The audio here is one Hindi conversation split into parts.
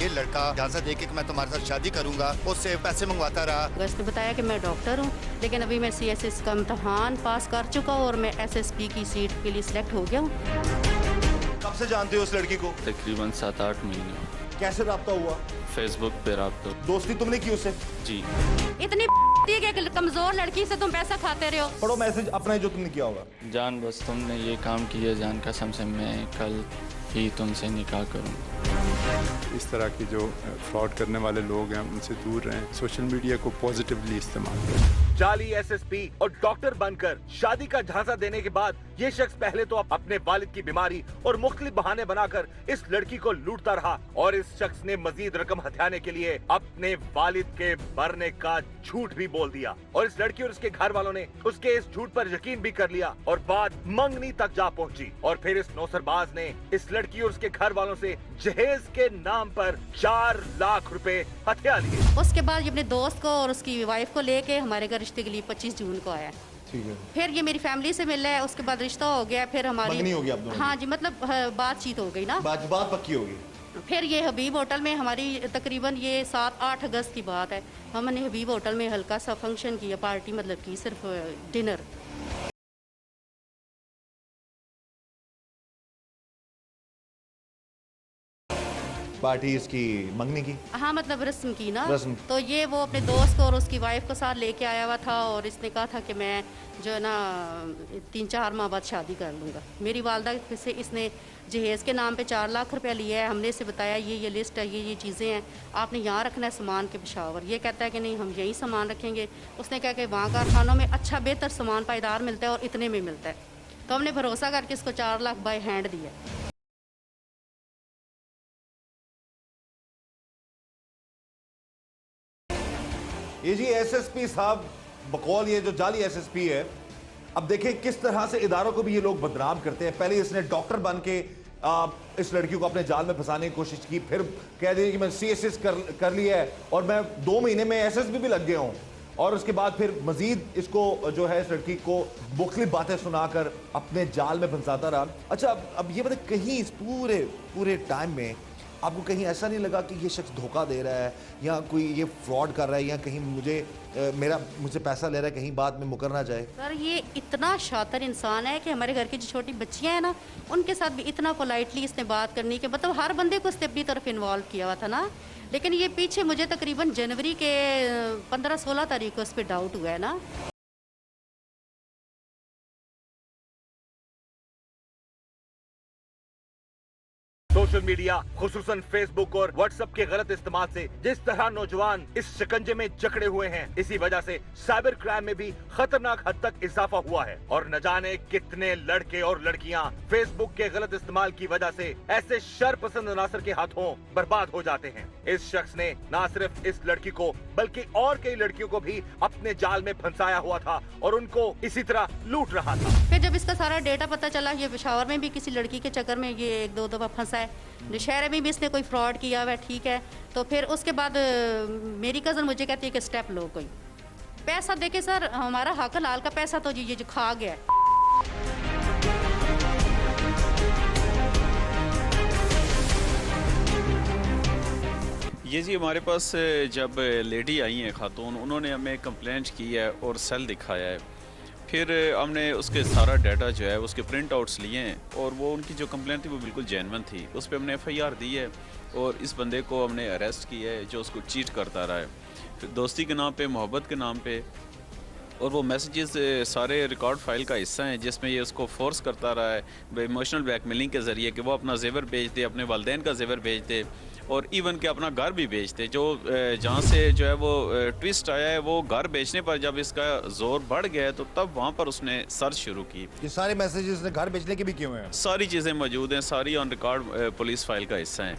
ये लड़का झांसा देके कि मैं तुम्हारे साथ शादी करूंगा, उससे पैसे मंगवाता रहा। उसने बताया कि मैं डॉक्टर हूँ, लेकिन अभी मैं CSS का इम्तहान पास कर चुका हूँ और मैं SSP की सीट के लिए सिलेक्ट हो गया हूँ। कब से जानते हो उस लड़की को? तकरीबन 7-8 महीने। कैसे राब्ता हुआ? फेसबुक पे राब्ता। दोस्ती तुमने की उससे? जी। इतनी कि कमजोर लड़की से तुम पैसा खाते रहे हो। पढ़ो मैसेज अपना जो तुमने किया होगा। जान, बस तुमने ये काम किया जान, कसम से मैं कल ही तुमसे निकाह करूँगा। इस तरह के जो फ्रॉड करने वाले लोग हैं उनसे दूर रहें, सोशल मीडिया को पॉजिटिवली इस्तेमाल करें। जाली SSP और डॉक्टर बनकर शादी का झांसा देने के बाद ये शख्स पहले तो अपने वालिद की बीमारी और मुख्तलिफ बहाने बनाकर इस लड़की को लूटता रहा और इस शख्स ने मजीद रकम हथियाने के लिए अपने वालिद के मरने का झूठ भी बोल दिया और इस लड़की और उसके घर वालों ने उसके इस झूठ पर यकीन भी कर लिया और बात मंगनी तक जा पहुंची और फिर इस नौसरबाज ने इस लड़की और उसके घर वालों से जहेज के नाम पर 4 लाख रुपए हथिया लिए। उसके बाद ये अपने दोस्त को और उसकी वाइफ को लेके हमारे घर रिश्ते के लिए 25 जून को आया। ठीक है। फिर ये मेरी फैमिली से मिला है, उसके बाद रिश्ता हो गया, फिर हमारी मंगनी हो गई आप दोनों की? हाँ जी, मतलब बातचीत हो गई ना, बात पक्की होगी। फिर ये हबीब होटल में हमारी तकरीबन ये 7-8 अगस्त की बात है, हमने हबीब होटल में हल्का सा फंक्शन किया, पार्टी मतलब की, सिर्फ डिनर। पार्टी इसकी मंगनी की? हाँ, मतलब रस्म की ना। रस्म। तो ये वो अपने दोस्त को और उसकी वाइफ को साथ लेके आया हुआ था और इसने कहा था कि मैं जो है ना 3-4 माह बाद शादी कर लूँगा। मेरी वालदा से इसने जहेज़ के नाम पे 4 लाख रुपया लिया है। हमने इसे बताया ये लिस्ट है, ये चीज़ें हैं, आपने यहाँ रखना है सामान के पेशावर। ये कहता है कि नहीं, हम यही सामान रखेंगे। उसने कहा कि वहाँ कारखानों में अच्छा बेहतर सामान पायदार मिलता है और इतने में मिलता है। तो हमने भरोसा करके इसको 4 लाख बाय हैंड दिया। ये जी SSP साहब, बकौल ये जो जाली SSP है, अब देखें किस तरह से इदारों को भी ये लोग बदनाम करते हैं। पहले इसने डॉक्टर बन के इस लड़की को अपने जाल में फंसाने की कोशिश की, फिर कह दिया कि मैं CSS कर लिया है और मैं 2 महीने में SSB भी लग गया हूँ, और उसके बाद फिर मजीद इसको जो है इस लड़की को मुख्तलिफ बातें सुनाकर अपने जाल में फंसाता रहा। अच्छा, अब ये बताए, कहीं इस पूरे टाइम में आपको कहीं ऐसा नहीं लगा कि ये शख्स धोखा दे रहा है या कोई ये फ्रॉड कर रहा है या कहीं मुझसे पैसा ले रहा है, कहीं बाद में मुकर ना जाए? सर, ये इतना शातिर इंसान है कि हमारे घर की जो छोटी बच्चियां हैं ना, उनके साथ भी इतना पोलाइटली इसने बात करनी कि मतलब हर बंदे को इसने अपनी तरफ इन्वॉल्व किया हुआ था ना। लेकिन ये पीछे मुझे तकरीबन जनवरी के 15-16 तारीख को इस पर डाउट हुआ है ना। सोशल मीडिया खुसूसन फेसबुक और व्हाट्सएप के गलत इस्तेमाल से जिस तरह नौजवान इस शिकंजे में जकड़े हुए हैं, इसी वजह से साइबर क्राइम में भी खतरनाक हद तक इजाफा हुआ है और न जाने कितने लड़के और लड़कियां फेसबुक के गलत इस्तेमाल की वजह से ऐसे शर पसंद अनासर के हाथों बर्बाद हो जाते हैं। इस शख्स ने न सिर्फ इस लड़की को बल्कि और कई लड़कियों को भी अपने जाल में फंसाया हुआ था और उनको इसी तरह लूट रहा था। फिर जब इसका सारा डेटा पता चला, ये पेशावर में भी किसी लड़की के चक्कर में ये 1-2 दफा फंसा है, नौशहरे में भी इसने कोई फ्रॉड किया हुआ है, ठीक है। तो फिर उसके बाद मेरी कज़न मुझे कहती है कि स्टेप लो, कोई पैसा देके। सर, हमारा हक हलाल का पैसा तो ये जो खा गया है। ये जी हमारे पास जब लेडी आई हैं खातून, उन्होंने हमें कंप्लेंट की है और सेल दिखाया है। फिर हमने उसके सारा डाटा जो है उसके प्रिंट आउट्स लिए हैं और वो उनकी जो कंप्लेंट थी वो बिल्कुल जेन्युइन थी। उस पर हमने FIR दी है और इस बंदे को हमने अरेस्ट किया है जो उसको चीट करता रहा है, फिर दोस्ती के नाम पे, मोहब्बत के नाम पे। और वो मैसेजेस सारे रिकॉर्ड फाइल का हिस्सा हैं जिसमें ये उसको फोर्स करता रहा है इमोशनल ब्लैकमेलिंग के ज़रिए कि वो अपना जेवर बेच दे, अपने वालिदैन का जेवर बेच दे और इवन के अपना घर भी बेच दे। जो जहाँ से जो है वो ट्विस्ट आया है, वो घर बेचने पर जब इसका जोर बढ़ गया है तो तब वहाँ पर उसने सर्च शुरू की। ये सारे मैसेजेस ने घर बेचने के भी किए हुए हैं? सारी चीज़ें मौजूद हैं, सारी ऑन रिकॉर्ड पुलिस फाइल का हिस्सा हैं।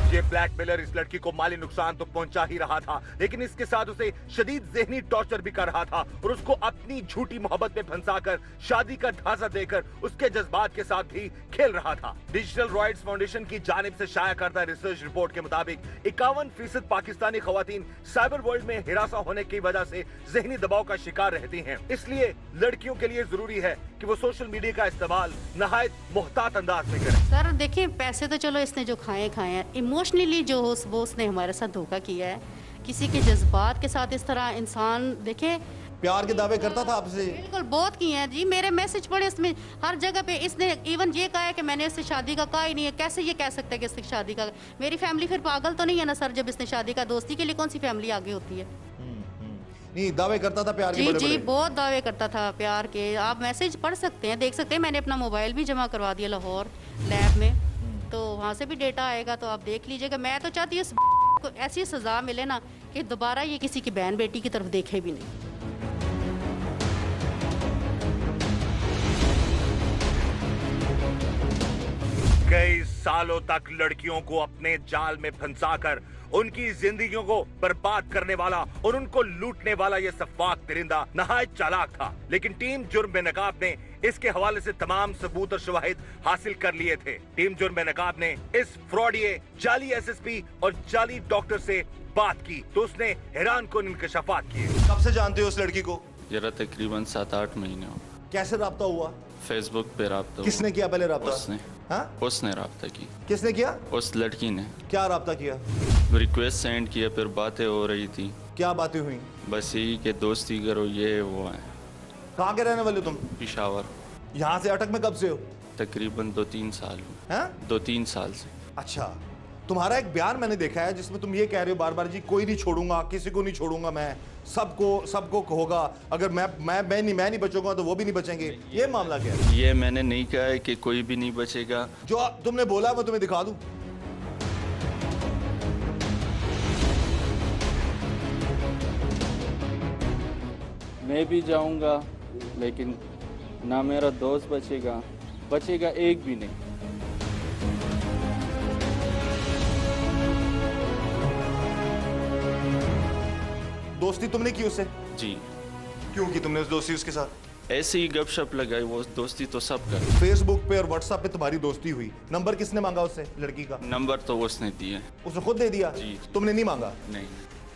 ये ब्लैकमेलर इस लड़की को माली नुकसान तो पहुंचा ही रहा था, लेकिन इसके साथ उसे शदीद ज़हनी टॉर्चर भी कर रहा था और उसको अपनी झूठी मोहब्बत में फंसाकर शादी का ढांचा देकर उसके जज्बात के साथ भी खेल रहा था। डिजिटल राइट्स फाउंडेशन की जानिब से शाया करदा रिसर्च रिपोर्ट के मुताबिक 51% पाकिस्तानी खवातीन साइबर वर्ल्ड में हिरासा होने की वजह से ज़हनी दबाव का शिकार रहती हैं। इसलिए लड़कियों के लिए जरूरी है कि कि वो सोशल मीडिया का इस्तेमाल नहायत मोहतात अंदाज में करें। सर देखिए, पैसे तो चलो इसने जो खाए हैं, इमोशनली जो वो उसने हमारे साथ धोखा किया है। किसी के जज्बात के साथ इस तरह इंसान, देखे प्यार के दावे करता था आपसे? बिल्कुल, बहुत किए हैं जी। मेरे मैसेज पढ़े इसमें हर जगह पे। इसने इवन ये कहा है कि मैंने इससे शादी का कहा ही नहीं है। कैसे ये कह सकता है कि इससे शादी का? मेरी फैमिली फिर पागल तो नहीं है ना सर, जब इसने शादी का? दोस्ती के लिए कौन सी फैमिली आगे होती है? नहीं, दावे करता था प्यार के जी बड़े-बड़े। जी, बहुत दावे करता था प्यार के। आप मैसेज पढ़ सकते हैं, देख सकते हैं। मैंने अपना मोबाइल भी जमा करवा दिया लाहौर लैब में, तो वहाँ से भी डेटा आएगा, तो आप देख लीजिएगा। मैं तो चाहती हूँ को ऐसी सजा मिले ना कि दोबारा ये किसी की बहन बेटी की तरफ देखे भी नहीं। कई सालों तक लड़कियों को अपने जाल में फंसाकर उनकी जिंदगियों को बर्बाद करने वाला और उनको लूटने वाला ये सफाक तिरिंदा नहायत चालाक था। लेकिन टीम जुर्म बेनकाब ने इसके हवाले से तमाम सबूत और शवाहिद हासिल कर लिए थे। टीम जुर्म बेनकाब ने इस फ्रॉडिये, जाली एसएसपी और जाली डॉक्टर से बात की तो उसने हैरान कुन इंकशाफात किए। कब से जानते हो उस लड़की को? जरा तकरीबन 7-8 महीने हो। कैसे राब्ता हुआ? फेसबुक पे राब्ता हुआ। किसने किया पहले राब्ता? उसने। हाँ? उसने राब्ता की। किसने किया? उस लड़की ने क्या राब्ता किया? रिक्वेस्ट सेंड किया, फिर बातें हो रही थी। क्या बातें हुई? बस यही कि दोस्ती करो, ये वो है। कहाँ के रहने वाले हो तुम? पिशावर। यहाँ से अटक में कब से हो? तकरीबन 2-3 साल हुए। हैं? 2-3 साल से। अच्छा, तुम्हारा एक बयान मैंने देखा है जिसमें तुम ये कह रहे हो बार बार, जी कोई नहीं छोड़ूंगा, किसी को नहीं छोड़ूंगा, मैं सबको होगा, अगर मैं नहीं बचूंगा तो वो भी नहीं बचेंगे। ये मामला क्या है? ये मैंने नहीं कहा है कि कोई भी नहीं बचेगा। जो तुमने बोला मैं तुम्हें दिखा दूं। मैं भी जाऊंगा, लेकिन ना मेरा दोस्त बचेगा एक भी नहीं। दोस्ती तुमने की उससे? जी, क्यों की तुमने उस दोस्ती उसके साथ? ऐसे ही गपशप लगाई, वो दोस्ती तो सब कर। फेसबुक पे और व्हाट्सएप पे तुम्हारी दोस्ती हुई, नंबर किसने मांगा उससे लड़की का? नंबर तो उसने दिए। उसने खुद दे दिया? जी। तुमने नहीं मांगा? नहीं।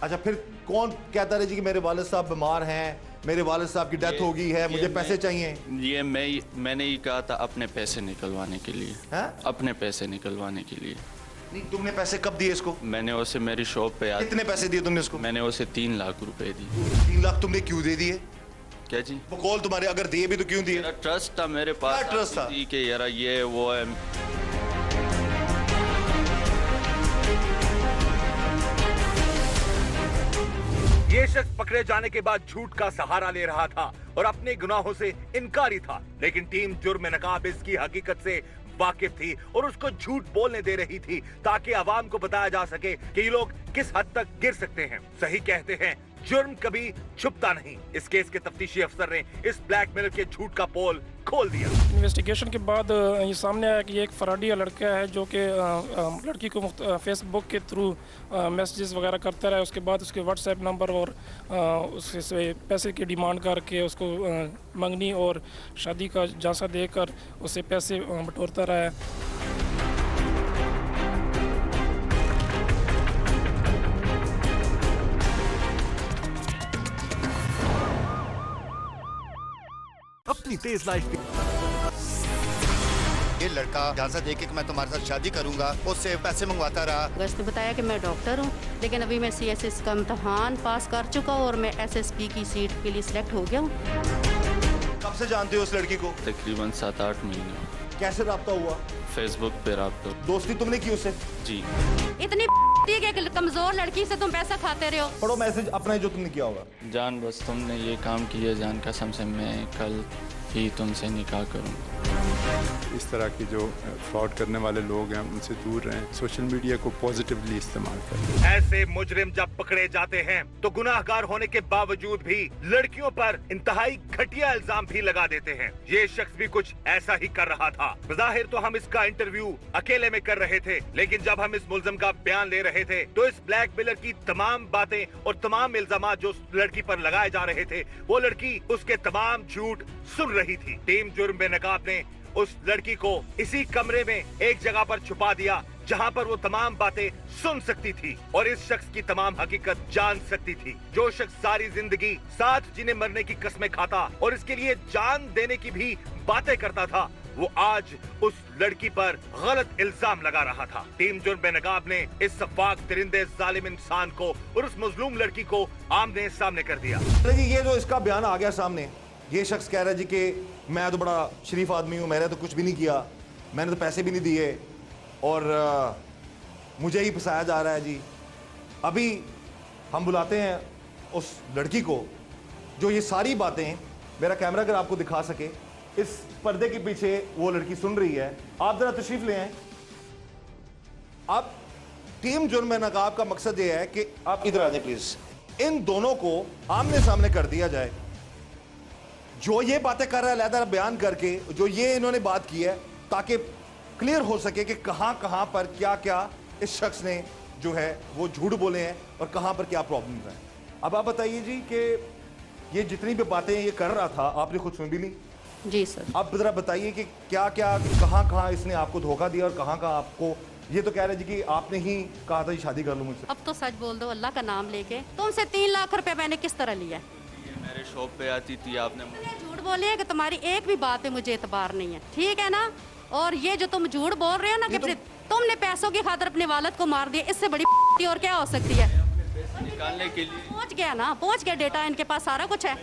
अच्छा, फिर कौन कहता रहे जी कि मेरे वालिद साहब बीमार हैं, मेरे वालिद साहब की डेथ हो गई है, मुझे पैसे चाहिए? ये मैंने ही कहा था अपने पैसे निकलवाने के लिए। हैं? अपने पैसे निकलवाने के लिए। नहीं, तुमने पैसे कब दिए इसको? मैंने उसे मेरी शॉप पे कितने पैसे दिए तुमने उसको? मैंने उसे 3 लाख रुपए दी। 3 लाख तुमने क्यों दे दिए? क्या जी? वो कॉल तुम्हारे अगर दिए भी तो क्यों दिए? मेरा ट्रस्ट था मेरे पास। क्या ट्रस्ट था? कि यार ये वो है। ये शख्स पकड़े जाने के बाद झूठ का सहारा ले रहा था और अपने गुनाहों से इनकारी था, लेकिन टीम जुर्म नकाब इसकी हकीकत से वाकिफ थी और उसको झूठ बोलने दे रही थी ताकि आवाम को बताया जा सके कि ये लोग किस हद तक गिर सकते हैं। सही कहते हैं, जुर्म कभी छुपता नहीं। इस केस के तफ्तीशी अफसर ने इस ब्लैकमेलर के झूठ का पोल खोल दिया। इन्वेस्टिगेशन के बाद ये सामने आया कि ये एक फराडिया लड़का है जो कि लड़की को फेसबुक के थ्रू मैसेजेस वगैरह करता रहा। उसके बाद उसके व्हाट्सएप नंबर और उससे पैसे की डिमांड करके उसको मंगनी और शादी का झांसा देकर उससे पैसे बटोरता रहा है। अपनी तेज लाइफ ये लड़का झांसा देके कि मैं तुम्हारे साथ शादी करूंगा, उससे पैसे मंगवाता रहा। उसने बताया कि मैं डॉक्टर हूँ, लेकिन अभी मैं CSS का इम्तहान पास कर चुका हूँ और मैं SSP की सीट के लिए सिलेक्ट हो गया हूँ। कब से जानते हो उस लड़की को? तकरीबन 7-8 महीने हो। कैसे राब्ता हुआ? फेसबुक पे राब्ता। दोस्ती तुमने की उससे? जी। इतनी कि कमजोर लड़की से तुम पैसा खाते रहे हो। पढ़ो मैसेज अपना जो तुमने किया होगा। जान, बस तुमने ये काम किया जान, कसम से मैं कल ही तुमसे निकाह करूँगा। इस तरह की जो फ्रॉड करने वाले लोग हैं उनसे दूर रहें, सोशल मीडिया को पॉजिटिवली इस्तेमाल करें। ऐसे मुजरिम जब पकड़े जाते हैं तो गुनाहगार होने के बावजूद भी लड़कियों पर इंतहाई घटिया इल्जाम भी लगा देते हैं। ये शख्स भी कुछ ऐसा ही कर रहा था। बज़ाहिर तो हम इसका इंटरव्यू अकेले में कर रहे थे, लेकिन जब हम इस मुल्जिम का बयान ले रहे थे तो इस ब्लैकमेलर की तमाम बातें और तमाम इल्जाम जो उस लड़की पर लगाए जा रहे थे, वो लड़की उसके तमाम झूठ सुन रही थी। टीम जुर्म बेनकाब ने उस लड़की को इसी कमरे में एक जगह पर छुपा दिया जहां पर वो तमाम बातें सुन सकती थी और इस शख्स की तमाम हकीकत जान सकती थी। जो शख्स सारी जिंदगी साथ जीने मरने की कस्में खाता और इसके लिए जान देने की भी बातें करता था, वो आज उस लड़की पर गलत इल्जाम लगा रहा था। टीम जुर्म बेनकाब ने इस सफाक तिरिंदे जालिम इंसान को और उस मजलूम लड़की को आमने सामने कर दिया। जी ये जो इसका बयान आ गया सामने, ये शख्स कह रहा है जी कि मैं तो बड़ा शरीफ आदमी हूँ, मैंने तो कुछ भी नहीं किया, मैंने तो पैसे भी नहीं दिए और मुझे ही फंसाया जा रहा है जी। अभी हम बुलाते हैं उस लड़की को जो ये सारी बातें, मेरा कैमरा अगर आपको दिखा सके, इस पर्दे के पीछे वो लड़की सुन रही है। आप जरा तशरीफ ले आए। अब टीम जुर्म नकाब का मकसद ये है कि आप इधर आ जाए प्लीज, इन दोनों को आमने सामने कर दिया जाए। जो ये बातें कर रहा है अलहदा बयान करके, जो ये इन्होंने बात की है, ताकि क्लियर हो सके कि कहां पर क्या क्या इस शख्स ने जो है वो झूठ बोले हैं और कहां पर क्या प्रॉब्लम है। अब आप बताइए जी कि ये जितनी भी बातें ये कर रहा था आपने खुद सुन भी ली? जी सर। अब जरा बताइए कि क्या क्या कहां इसने आपको धोखा दिया और कहां आपको, ये तो कह रहे जी कि आपने ही कहा था शादी कर लूं मुझसे। अब तो सच बोल दो अल्लाह का नाम लेके, तुमसे 3 लाख रुपए मैंने किस तरह लिया? ये मेरे शॉप पे आती थी, आपने झूठ बोले है कि तुम्हारी एक भी बात पे मुझे एतबार नहीं है, ठीक है ना? और ये जो तुम झूठ बोल रहे हो ना कि तुमने पैसों की खातिर अपने वालिद को मार दिया, इससे बड़ी और क्या हो सकती है? निकालने के लिए पहुंच गया ना, पहुंच गया डेटा, इनके पास सारा कुछ है।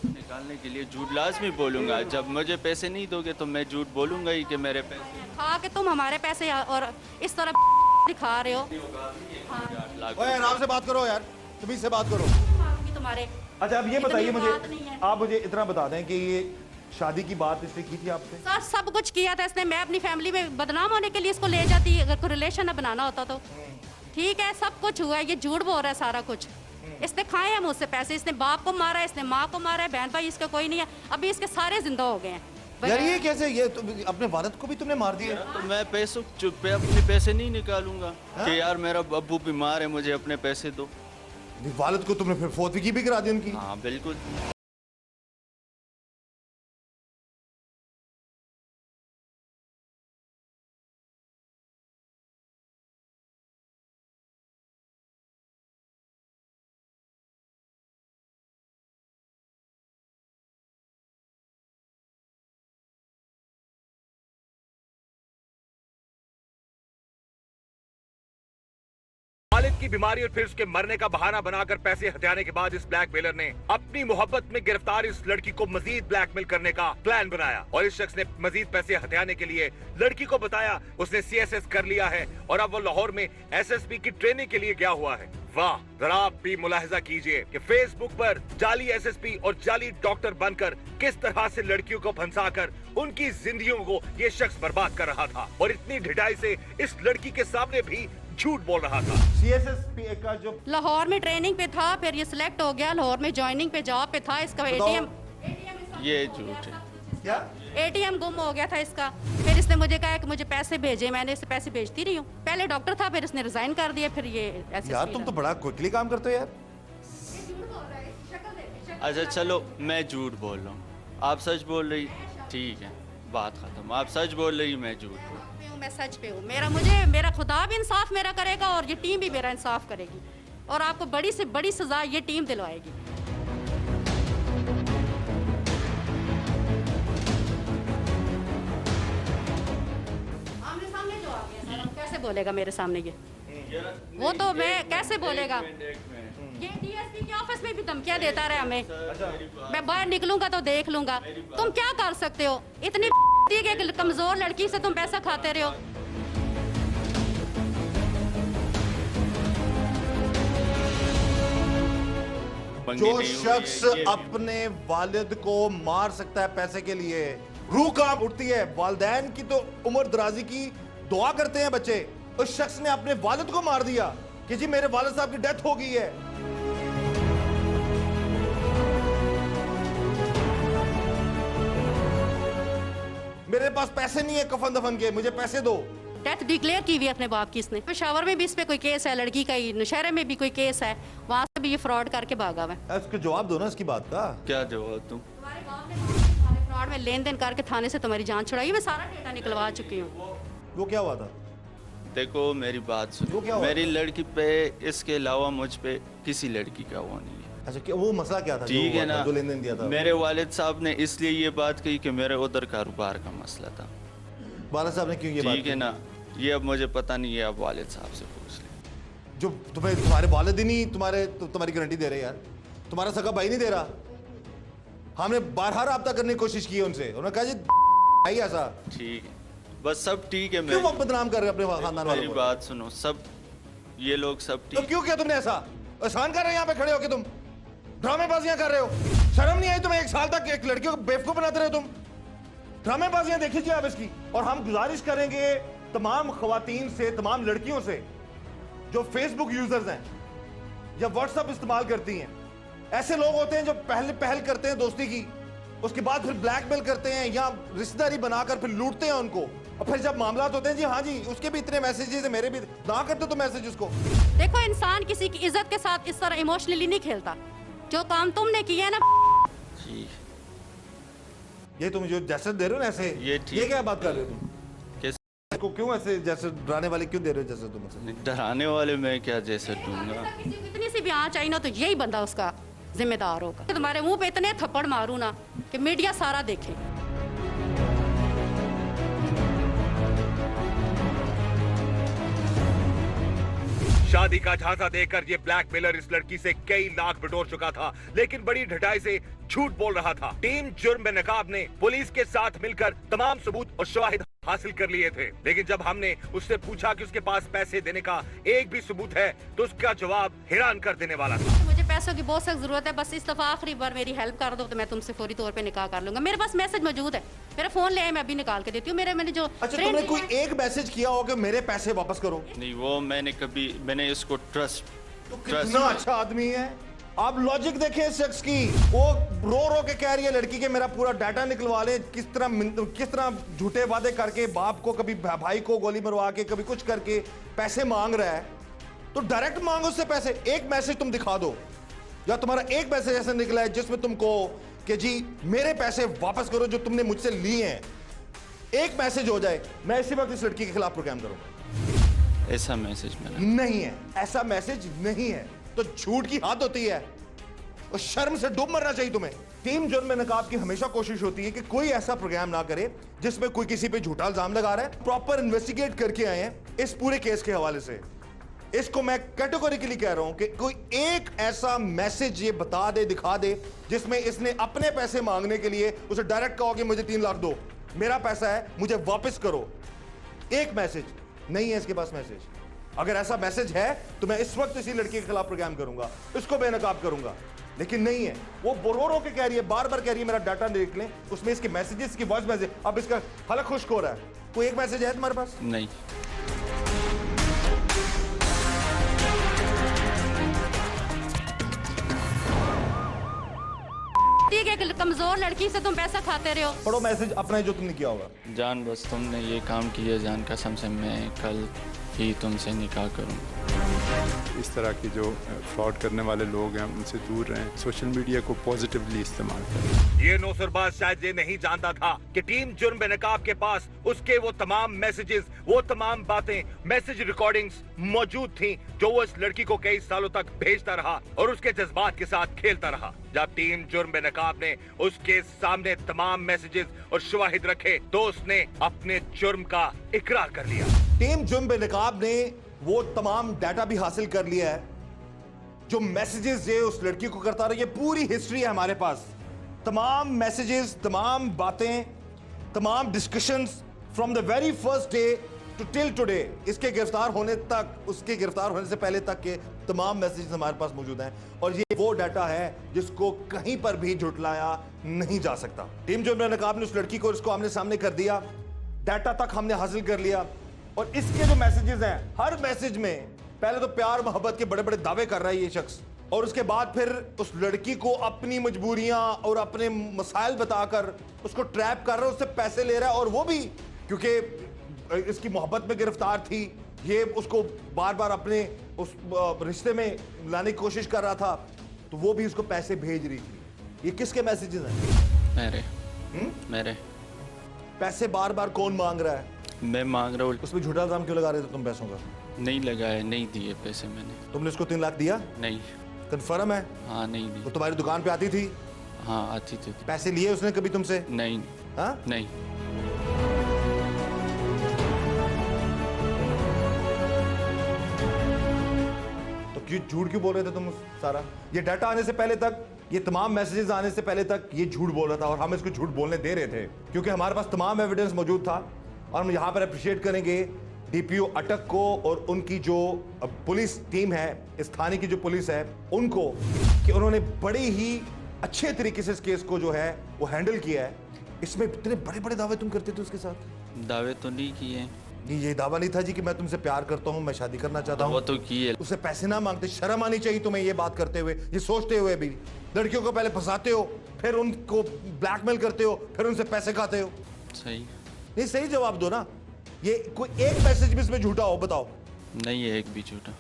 निकालने के लिए झूठ लाजमी बोलूंगा। जब मुझे पैसे नहीं दोगे तो मैं झूठ बोलूंगा ही कि मेरे पैसे खा के तुम हमारे पैसे और इस तरह दिखा रहे हो। ओए आराम से बात करो यार, तुम से बात करो। तुम्हारे अच्छा अब ये बताइए इतनी मुझे, बात नहीं है। आप मुझे इतना बता दें कि ये शादी की बात इसने की थी आपसे? सर सब कुछ किया था इसने। मैं अपनी फैमिली में बदनाम होने के लिए इसको ले जाती, अगर कोई रिलेशन न बनाना होता तो। ठीक है, सब कुछ हुआ है, ये झूठ बोल रहा है सारा कुछ। इसने खाए हैं मुझसे पैसे, इसने बाप को मारा है, इसने माँ को मारा है, बहन भाई इसका कोई नहीं है, अभी इसके सारे जिंदा हो गए हैं। यार ये कैसे, ये तो अपने वालिद को भी तुमने मार दिया? तो मैं पैसों चुप अपने पैसे नहीं निकालूंगा कि यार मेरा अब्बू बीमार है, मुझे अपने पैसे दो। वालिद को तुमने फिर फौतगी भी करा दी उनकी? हाँ बिल्कुल। वालिद की बीमारी और फिर उसके मरने का बहाना बनाकर पैसे हथियाने के बाद इस ब्लैकमेलर ने अपनी मोहब्बत में गिरफ्तार इस लड़की को मजीद ब्लैकमेल करने का प्लान बनाया और इस शख्स ने मजीद पैसे हथियाने के लिए लड़की को बताया उसने CSS कर लिया है और अब वो लाहौर में SSP की ट्रेनिंग के लिए गया हुआ है। वाह, जरा आप भी मुलाहिजा कीजिए कि फेसबुक पर जाली SSP और जाली डॉक्टर बनकर किस तरह से लड़कियों को फंसाकर उनकी जिंदगियों को ये शख्स बर्बाद कर रहा था और इतनी ढिठाई से इस लड़की के सामने भी झूठ बोल रहा था। CSS का जो लाहौर में ट्रेनिंग पे था, फिर ये सिलेक्ट हो गया, लाहौर में ज्वाइनिंग पे जॉब पे था, इसका ATM ये झूठ है। क्या ATM गुम हो गया था इसका। फिर इसने मुझे कहा कि मुझे पैसे भेजे, मैंने इसे पैसे भेजती रही हूँ। पहले डॉक्टर था, फिर इसने रिजाइन कर दिया, फिर ये ऐसे यार तुम तो बड़ा क्विकली काम करते हो यार। अच्छा चलो मैं झूठ बोल रहा हूँ, आप सच बोल रही, ठीक है बात खत्म। आप सच बोल रही, मैं झूठ बोल रही हूँ। मैं सच पे हूँ। मेरा खुदा भी इंसाफ मेरा करेगा और ये टीम भी मेरा इंसाफ करेगी और आपको बड़ी से बड़ी सजा ये टीम दिलवाएगी। आमने सामने जो आ गया सर, कैसे बोलेगा मेरे सामने ये? वो तो मैं कैसे बोलेगा? ये DSP के ऑफिस में भी धमकियां देता रहा हमें। मैं बाहर निकलूंगा तो देख लूंगा। तुम क्या कर सकते हो? इतनी कि कमजोर लड़की से तुम पैसा खाते रहे हो। जो शख्स अपने वालिद को मार सकता है पैसे के लिए, रूह कांप उठती है। वालिदैन की तो उम्र दराजी की दुआ करते हैं बच्चे, उस शख्स ने अपने वालिद को मार दिया कि जी मेरे वालिद साहब की डेथ हो गई है। मेरे पास पैसे नहीं है कफन दफन के, मुझे पैसे दो। डेथ डिक्लेयर की हुई अपने बाप की इसने। पेशावर में भी इस पे कोई केस है, लड़की का ही नौशहरे में भी कोई केस है, वहाँ से भी ये फ्रॉड करके भागा हुआ है। इसके जवाब दो ना इसकी बात का। क्या जवाब तुम? फ्रॉड में लेन देन करके थाने से तुम्हारी जान छुड़ाई, मैं सारा डेटा निकलवा चुकी हूँ। वो क्या हुआ था? देखो मेरी बात वो क्या सुनो, हुआ? मेरी लड़की पे इसके अलावा मुझ पे किसी लड़की का वो नहीं है। अच्छा क्या वो मसला क्या था? ठीक है ना, जो लेन देन दिया था मेरे वालिद साहब ने इसलिए ये बात कही कि मेरे उधर कारोबार का मसला था। वालिद साहब ने क्यों ये बात ठीक है ना, ये अब मुझे पता नहीं है, अब वालिद साहब से पूछ लें। जो तुम्हें तुम्हारे वालिद ही नहीं तुम्हारी गारंटी दे रहे यार, तुम्हारा सगा भाई नहीं दे रहा। हमने बारहा राब्ता करने की कोशिश की है उनसे, उन्होंने कहा जी भाई ऐसा। ठीक है, बस सब ठीक है। क्यों वो बदनाम कर रहे हैं अपने खानदान वालों मेरी को? बात सुनो, सब ये लोग सब तो ठीक। क्यों किया तुमने ऐसा? एहसान कर रहे हैं यहाँ पे खड़े होके, तुम ड्रामेबाजियां कर रहे हो। शर्म नहीं आई तुम्हें? 1 साल तक एक लड़की को बेवकूफ बनाते रहे तुम। ड्रामेबाजियां देख लीजिए आप इसकी। और हम गुजारिश करेंगे तमाम खवातीन से, तमाम लड़कियों से जो फेसबुक यूजर्स हैं या व्हाट्सएप इस्तेमाल करती हैं, ऐसे लोग होते हैं जो पहल करते हैं दोस्ती की, उसके बाद फिर ब्लैकमेल करते हैं या रिश्तेदारी बनाकर फिर लूटते हैं उनको, और फिर जब मामला होते हैं जी हाँ जी उसके भी इतने मैसेजेस हैं, मेरे भी ना करते तो मैसेज उसको। देखो, इंसान किसी की इज्जत के साथ इस तरह इमोशनली नहीं खेलता। जो काम तुमने किया है ना, ठीक ये तुम जो जैसे दे रहे हो ना ऐसे, ये ठीक। ये क्या बात कर रहे हो तुम? किस को क्यों ऐसे जैसे डराने वाले क्यों दे रहे हो जैसे तुम ऐसे? डराने वाले मैं क्या जैसे दूंगा? किसी को इतनी सी भी आँच आई ना तो यही बंदा उसका जिम्मेदार होगा। तुम्हारे मुंह पे इतने थप्पड़ मारूं ना कि मीडिया सारा देखे। शादी का झांसा देकर ये ब्लैकमेलर इस लड़की से कई लाख बटोर चुका था, लेकिन बड़ी ढटाई से झूठ बोल रहा था। टीम जुर्म बेनकाब ने पुलिस के साथ मिलकर तमाम सबूत और शवाहिद हासिल कर लिए थे, लेकिन जब हमने उससे पूछा कि उसके पास पैसे देने का एक भी सबूत है तो उसका जवाब हैरान कर देने वाला था। मुझे पैसों की बहुत सख्त जरूरत है, बस इस दफा आखिरी बार मेरी हेल्प कर दो तो मैं तुमसे फौरी तौर पे निकाह कर लूंगा। मेरे पास मैसेज मौजूद है, मेरा फोन ले आए, मैं अभी निकाल के देती हूँ। मैंने जो अच्छा तुमने कोई एक मैसेज किया हो कि मेरे पैसे वापस करो? नहीं, वो मैंने इसको ट्रस्ट कितना अच्छा आदमी है। आप लॉजिक देखें इस शख्स की, वो रो रो के कह रही है लड़की के मेरा पूरा डाटा निकलवा ले। किस तरह झूठे वादे करके बाप को, कभी भाई को गोली मरवा के, कभी कुछ करके पैसे मांग रहा है। तो डायरेक्ट मांगो उससे पैसे। एक मैसेज तुम दिखा दो, या तुम्हारा एक मैसेज ऐसा निकला है जिसमें तुम कहो कि जी मेरे पैसे वापस करो जो तुमने मुझसे लिए हैं, एक मैसेज हो जाए, मैं इसी वक्त इस लड़की के खिलाफ प्रोग्राम करूंगा। ऐसा मैसेज मैंने नहीं है, ऐसा मैसेज नहीं है। तो झूठ की हद होती है और शर्म से डूब मरना चाहिए तुम्हें। टीम जुर्म में नकाब की हमेशा कोशिश होती है कि कोई ऐसा प्रोग्राम ना करे जिसमें कोई किसी पे झूठा इल्जाम लगा रहा है। प्रॉपर इन्वेस्टिगेट करके आए हैं इस पूरे केस के हवाले से। इसको मैं कैटेगोरिकली कह रहा हूं कि कोई एक ऐसा मैसेज ये बता दे, दिखा दे, जिसमें इसने अपने पैसे मांगने के लिए उसे डायरेक्ट कहो कि मुझे 3 लाख दो, मेरा पैसा है, मुझे वापस करो। एक मैसेज नहीं है इसके पास मैसेज। अगर ऐसा मैसेज है तो मैं इस वक्त इसी लड़की के खिलाफ प्रोग्राम करूंगा, इसको बेनकाब करूंगा, लेकिन नहीं है। वो रो के कह रही है, बार बार कह रही है मेरा डाटा देख लें, उसमें इसके मैसेजेस की वॉइस मैसेज। अब इसका हलक खुश्क हो रहा है। कोई एक मैसेज है तुम्हारे पास? नहीं। ठीक है, कमजोर लड़की से तुम पैसा खाते रहे हो। पढ़ो मैसेज अपना जो तुमने किया होगा। जान, बस तुमने ये काम किया, जान कसम से मैं कल ही तुमसे निकाह करूँगा। इस तरह की जो फ्रॉड करने वाले लोग हैं उनसे दूर रहें, सोशल मीडिया को पॉजिटिवली इस्तेमाल करें। ये नौसरबाज शायद ये नहीं जानता था कि टीम जुर्म बेनकाब के पास उसके वो तमाम मैसेजेस, वो तमाम बातें, मैसेज रिकॉर्डिंग्स मौजूद थी जो वो इस लड़की को कई सालों तक भेजता रहा और उसके जज्बात के साथ खेलता रहा। जब टीम जुर्म बेनकाब ने उसके सामने तमाम मैसेजेस और शवाहिद रखे तो उसने अपने जुर्म का इकरार कर लिया। टीम जुर्म बेनकाब ने वो तमाम डाटा भी हासिल कर लिया है जो मैसेजेस ये उस लड़की को करता रहा। ये पूरी हिस्ट्री है हमारे पास, तमाम मैसेजेस, तमाम बातें, तमाम discussions from the very first day to till today. इसके गिरफ्तार होने तक, उसके गिरफ्तार होने से पहले तक के तमाम मैसेजेस हमारे पास मौजूद हैं और ये वो डाटा है जिसको कहीं पर भी झुटलाया नहीं जा सकता। टीम जुर्म बेनकाब ने उस लड़की को इसको आमने सामने कर दिया, डाटा तक हमने हासिल कर लिया और इसके जो मैसेजेस हैं, हर मैसेज में पहले तो प्यार मोहब्बत के बड़े बड़े दावे कर रहा है ये शख्स, और उसके बाद फिर उस लड़की को अपनी मजबूरियां और अपने मसाइल बताकर उसको ट्रैप कर रहा है, उससे पैसे ले रहा है। और वो भी क्योंकि इसकी मोहब्बत में गिरफ्तार थी, ये उसको बार बार अपने उस रिश्ते में लाने की कोशिश कर रहा था, तो वो भी उसको पैसे भेज रही थी। ये किसके मैसेजेस हैं? मेरे पैसे बार बार कौन मांग रहा है? मैं मांग रहा हूँ, उसमें झूठा इल्जाम क्यों लगा रहे थे तुम पैसों का? नहीं लगाए, नहीं दिए पैसे मैंने। तुमने उसको 3 लाख दिया? नहीं। कन्फर्म है? हाँ नहीं वो दिए। तुम्हारी दुकान पे आती थी? हाँ आती थी। पैसे लिए उसने कभी तुमसे? नहीं। हाँ? नहीं। तो क्यों झूठ क्यों बोल रहे थे तुम सारा? ये डाटा आने से पहले तक, ये तमाम मैसेजेस आने से पहले तक ये झूठ बोल रहा था और हम इसको झूठ बोलने दे रहे थे क्योंकि हमारे पास तमाम एविडेंस मौजूद था। और हम यहाँ पर अप्रिशिएट करेंगे डीपीओ अटक को और उनकी जो पुलिस टीम है, स्थानीय की जो पुलिस है उनको, कि उन्होंने बड़े ही अच्छे तरीके से इस केस को जो है वो हैंडल किया है। इसमें इतने बड़े बड़े दावे तुम करते थे उसके साथ? दावे तो नहीं किए। ये दावा नहीं था जी कि मैं तुमसे प्यार करता हूँ, मैं शादी करना चाहता हूँ। वो तो किए। उससे पैसे ना मांगते, शर्म आनी चाहिए तुम्हें ये बात करते हुए, ये सोचते हुए भी। लड़कियों को पहले फंसाते हो, फिर उनको ब्लैकमेल करते हो, फिर उनसे पैसे खाते हो। सही नहीं, सही जवाब दो ना। ये कोई एक मैसेज भी इसमें झूठा हो बताओ? नहीं है एक भी झूठा।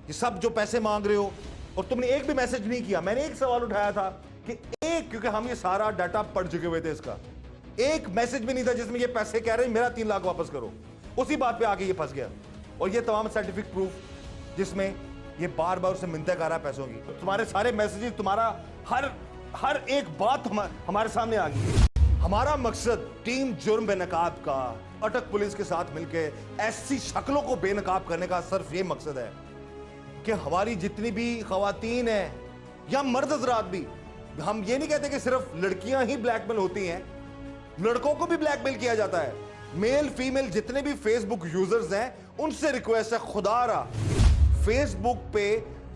ये सब जो पैसे मांग रहे हो और तुमने एक भी मैसेज नहीं किया। मैंने एक सवाल उठाया था कि एक, क्योंकि हम ये सारा डाटा पढ़ चुके हुए थे, इसका एक मैसेज भी नहीं था जिसमें ये पैसे कह रहे हैं मेरा 3 लाख वापस करो। उसी बात पे आके ये फंस गया। और ये तमाम साइंटिफिक प्रूफ जिसमें ये बार बार उससे मिन्नतें कर रहा है पैसों की। तुम्हारे सारे मैसेजेस, तुम्हारा हर एक बात हमारे सामने आ गई। हमारा मकसद टीम जुर्म बेनकाब का अटक पुलिस के साथ मिलकर ऐसी शक्लों को बेनकाब करने का सिर्फ ये मकसद है कि हमारी जितनी भी खवातीन है या मर्द हजरात भी, हम ये नहीं कहते कि सिर्फ लड़कियां ही ब्लैकमेल होती हैं, लड़कों को भी ब्लैकमेल किया जाता है। मेल फीमेल जितने भी फेसबुक यूजर्स हैं उनसे रिक्वेस्ट है, खुदारा फेसबुक पे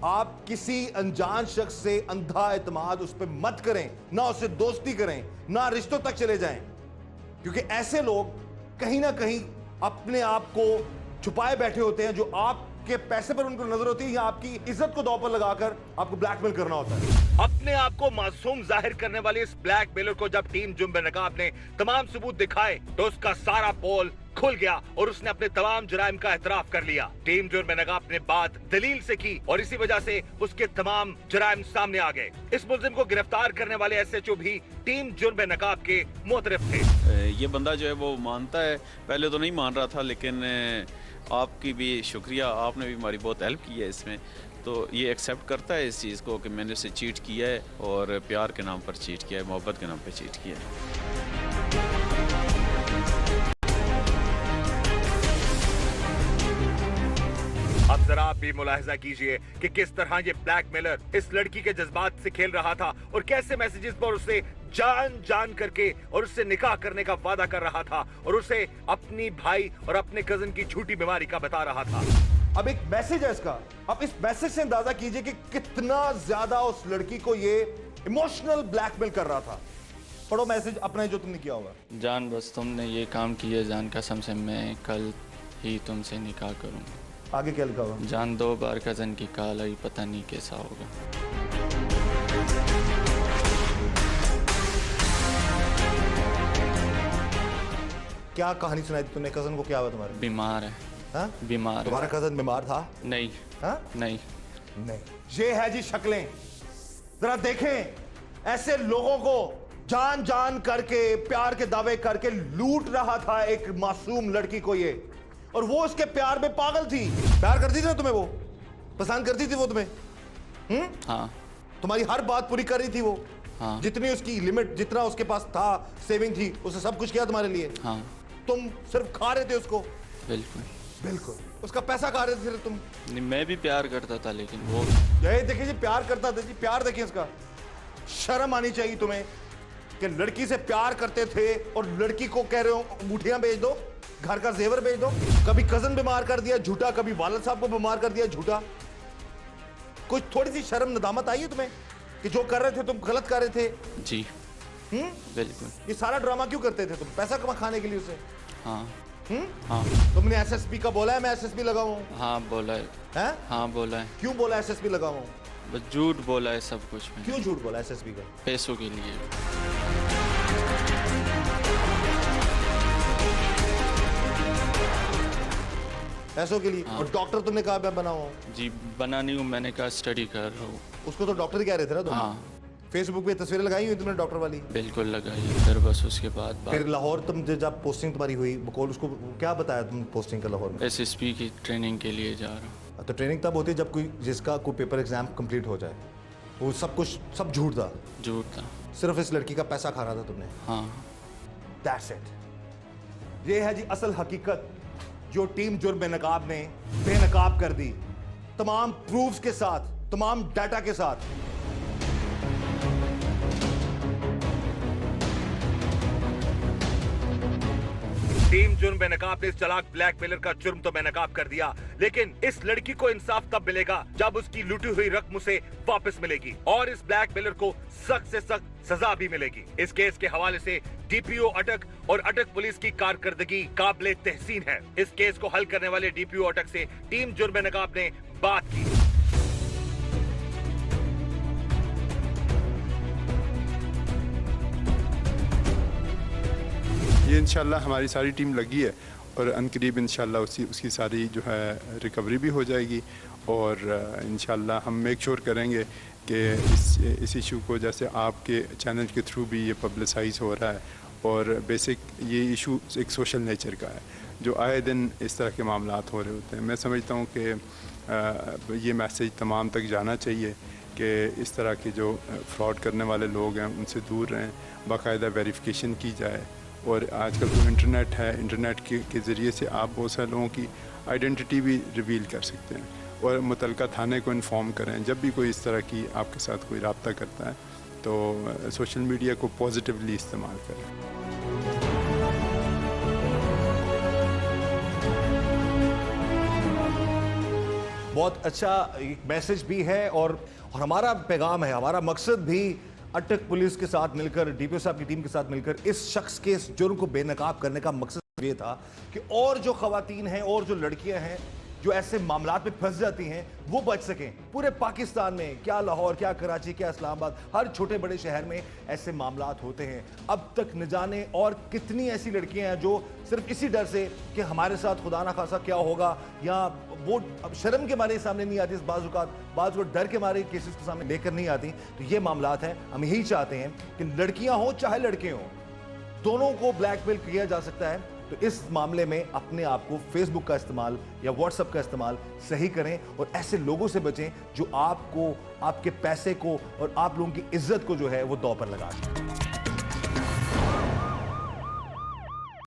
आप किसी अनजान शख्स से अंधा एतमाद उस पर मत करें, ना उससे दोस्ती करें, ना रिश्तों तक चले जाएं, क्योंकि ऐसे लोग कहीं ना कहीं अपने आप को छुपाए बैठे होते हैं। जो आपके पैसे पर उनको नजर होती है या आपकी इज्जत को दांव पर लगाकर आपको ब्लैकमेल करना होता है। अपने आप को मासूम जाहिर करने वाले इस ब्लैकमेलर को जब टीम जुर्म बेनकाब ने तमाम सबूत दिखाए तो उसका सारा पोल खुल गया और उसने अपने तमाम जुराइम का एतराफ कर लिया। टीम जुर्म बेनकाब ने बात दलील से की और इसी वजह से उसके तमाम जुराइम सामने आ गए। इस मुल्जिम को गिरफ्तार करने वाले एसएचओ भी टीम जुर्म बेनकाब के मोतरफ थे। ये बंदा जो है वो मानता है, पहले तो नहीं मान रहा था, लेकिन आपकी भी शुक्रिया, आपने भी हमारी बहुत हेल्प की है इसमें। तो ये एक्सेप्ट करता है इस चीज़ को कि मैंने उसे चीट किया है और प्यार के नाम पर चीट किया है, मोहब्बत के नाम पर चीट किया है। अब जरा आप भी मुलाहिजा कीजिए कि किस तरह ये ब्लैकमेलर इस लड़की के जज्बात से खेल रहा था और कैसे मैसेजेस पर उसे जान करके और उससे निकाह करने का वादा कर रहा था और उसे अपनी भाई और अपने कजन की झूठी बीमारी का बता रहा था। अब एक मैसेज है इसका, अब इस मैसेज से अंदाजा कीजिए कि कितना ज्यादा उस लड़की को ये इमोशनल ब्लैकमेल कर रहा था। पढ़ो मैसेज अपना जो तुमने किया होगा। जान, बस तुमने ये काम किया, जान कसम से मैं कल ही तुमसे निकाह करूंगा। आगे क्या लिखा हुआ? जान 2 बार कजन की काल आई, पता नहीं कैसा होगा। क्या कहानी सुनाई थी तुमने? कजन को क्या हुआ तुम्हारे? बीमार है। हाँ? बीमार है। तुम्हारा कजन बीमार था? नहीं। हाँ? नहीं। नहीं। ये है जी शक्लें, जरा देखें ऐसे लोगों को जान करके प्यार के दावे करके लूट रहा था एक मासूम लड़की को ये, और वो उसके प्यार में पागल थी। प्यार करती थी ना तुम्हें, वो पसंद करती थी वो तुम्हें? हाँ। तुम्हारी हर बात पूरी कर रही थी वो? हाँ। जितनी उसकी लिमिट, जितना उसके पास था सेविंग थी, उसने सब कुछ किया तुम्हारे लिए? हाँ। तुम सिर्फ खा रहे थे उसको? बिल्कुल। बिल्कुल। उसका पैसा खा रहे थे सिर्फ तुम? नहीं, मैं भी प्यार करता था, लेकिन वो ये देखिए जी, प्यार करता था जी, प्यार देखिए इसका। शर्म आनी चाहिए तुम्हें कि लड़की से प्यार करते थे और लड़की को कह रहे हो अंगूठियां बेच दो, घर का जेवर बेच दो। कभी कजन बीमार कर दिया झूठा, कभी वालिद साहब को बीमार कर दिया झूठा। कोई थोड़ी सी शर्म नदामत आई है तुम्हें कि जो कर रहे थे तुम गलत कर रहे थे? जी। बिल्कुल। ये सारा ड्रामा क्यों करते थे तुम? पैसा कमा खाने के लिए उसे? हाँ। हाँ। तुमने एसएसपी का बोला है मैं एसएसपी लगाऊं? हाँ बोला है। हैं? हाँ बोला है। क्यों बोला एसएसपी लगाऊं? बस झूठ बोला है सब कुछ में। क्यों झूठ बोला एसएसपी का? पैसों के लिए। पैसों के लिए? हाँ। और डॉक्टर तुमने कहा मैं बना हुआ? जी बना नहीं हूँ, मैंने कहा स्टडी कर रहा हूँ। उसको तो डॉक्टर ही कह रहे थे ना तुम? हाँ। फेसबुक पे तस्वीरें लगाई हुई तुमने डॉक्टर वाली? बिल्कुल लगाई। फिर बस उसके बाद फिर लाहौर तुम जब पोस्टिंग तुम्हारी हुई बकौल उसको क्या बताया तुम पोस्टिंग का लाहौर में? SSP की ट्रेनिंग के लिए जा रहा हूँ। तो ट्रेनिंग तब होती है जब कोई जिसका कोई पेपर एग्जाम कंप्लीट हो जाए। वो सब कुछ सब झूठ था? झूठ था। सिर्फ इस लड़की का पैसा खा रहा था तुमने? हाँ। That's it। ये है जी असल हकीकत जो टीम जुर्म बेनकाब ने बेनकाब कर दी, तमाम प्रूफ्स के साथ, तमाम डाटा के साथ। टीम जुर्म बेनकाब ने इस चालाक ब्लैकमेलर का जुर्म तो बेनकाब कर दिया, लेकिन इस लड़की को इंसाफ तब मिलेगा जब उसकी लूटी हुई रकम उसे वापस मिलेगी और इस ब्लैकमेलर को सख्त से सख्त सजा भी मिलेगी। इस केस के हवाले से DPO अटक और अटक पुलिस की कारकर्दगी काबिले तहसीन है। इस केस को हल करने वाले DPO अटक से टीम जुर्म बेनकाब ने बात की। ये इंशाल्लाह हमारी सारी टीम लगी है और अनकरीब इंशाल्लाह उसकी सारी जो है रिकवरी भी हो जाएगी और इंशाल्लाह हम मेक श्योर करेंगे कि इस इशू को जैसे आपके चैनल के थ्रू भी ये पब्लिसाइज हो रहा है और बेसिक ये इशू एक सोशल नेचर का है जो आए दिन इस तरह के मामलात हो रहे होते हैं। मैं समझता हूँ कि ये मैसेज तमाम तक जाना चाहिए कि इस तरह के जो फ्रॉड करने वाले लोग हैं उनसे दूर रहें, बाकायदा वेरिफिकेशन की जाए और आजकल तो इंटरनेट है, इंटरनेट के ज़रिए से आप बहुत सारे लोगों की आइडेंटिटी भी रिवील कर सकते हैं और मुतलका थाने को इन्फॉर्म करें जब भी कोई इस तरह की आपके साथ कोई रब्ता करता है तो सोशल मीडिया को पॉजिटिवली इस्तेमाल करें। बहुत अच्छा एक मैसेज भी है और हमारा पैगाम है, हमारा मकसद भी अटक पुलिस के साथ मिलकर DPO साहब की टीम के साथ मिलकर इस शख्स के इस जुर्म को बेनकाब करने का मकसद ये था कि और जो खवातीन हैं और जो लड़कियां हैं जो ऐसे मामलात में फंस जाती हैं वो बच सकें। पूरे पाकिस्तान में, क्या लाहौर, क्या कराची, क्या इस्लामाबाद, हर छोटे बड़े शहर में ऐसे मामलात होते हैं। अब तक न जाने और कितनी ऐसी लड़कियां हैं जो सिर्फ इसी डर से कि हमारे साथ खुदा ना खासा क्या होगा या वो अब शर्म के मारे सामने नहीं आती, बाज़ डर के मारे केसेस के सामने लेकर नहीं आती। तो ये मामलात हैं, हम यही चाहते हैं कि लड़कियां हो चाहे लड़के हों, दोनों को ब्लैकमेल किया जा सकता है। तो इस मामले में अपने आप को फेसबुक का इस्तेमाल या व्हाट्सएप का इस्तेमाल सही करें और ऐसे लोगों से बचें जो आपको, आपके पैसे को और आप लोगों की इज्जत को जो है वो दांव पर लगा दें।